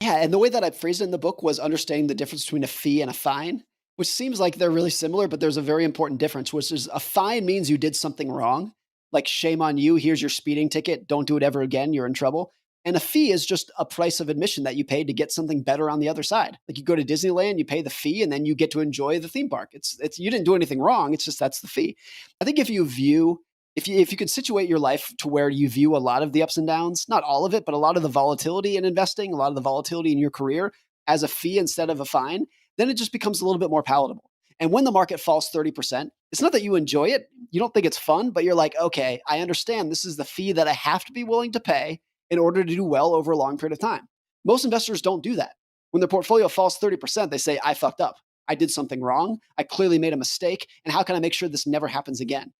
Yeah, and the way that I phrased it in the book was understanding the difference between a fee and a fine, which seems like they're really similar, but there's a very important difference, which is a fine means you did something wrong, like shame on you, here's your speeding ticket, don't do it ever again, you're in trouble. And a fee is just a price of admission that you pay to get something better on the other side. Like you go to Disneyland, you pay the fee, and then you get to enjoy the theme park. It's you didn't do anything wrong. It's just that's the fee. I think if you can situate your life to where you view a lot of the ups and downs, not all of it, but a lot of the volatility in investing, a lot of the volatility in your career as a fee instead of a fine, then it just becomes a little bit more palatable. And when the market falls 30%, it's not that you enjoy it, you don't think it's fun, but you're like, okay, I understand this is the fee that I have to be willing to pay in order to do well over a long period of time. Most investors don't do that. When their portfolio falls 30%, they say, I fucked up. I did something wrong. I clearly made a mistake. And how can I make sure this never happens again?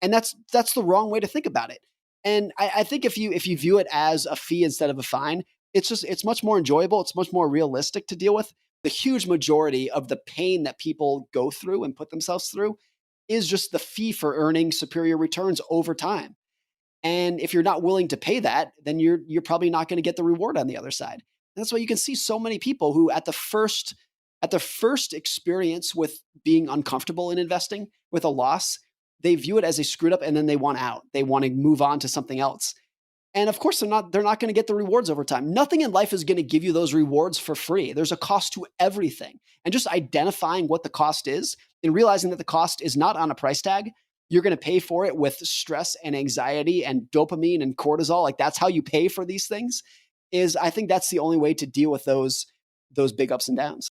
And that's the wrong way to think about it. And I think if you view it as a fee instead of a fine, it's much more enjoyable. It's much more realistic to deal with. The huge majority of the pain that people go through and put themselves through is just the fee for earning superior returns over time. And if you're not willing to pay that, then you're probably not going to get the reward on the other side. And that's why you can see so many people who at the first experience with being uncomfortable in investing with a loss, they view it as a screwed up and then they want out. They want to move on to something else. And of course, they're not going to get the rewards over time. Nothing in life is going to give you those rewards for free. There's a cost to everything. And just identifying what the cost is and realizing that the cost is not on a price tag, you're going to pay for it with stress and anxiety and dopamine and cortisol. Like that's how you pay for these things. I think that's the only way to deal with those big ups and downs.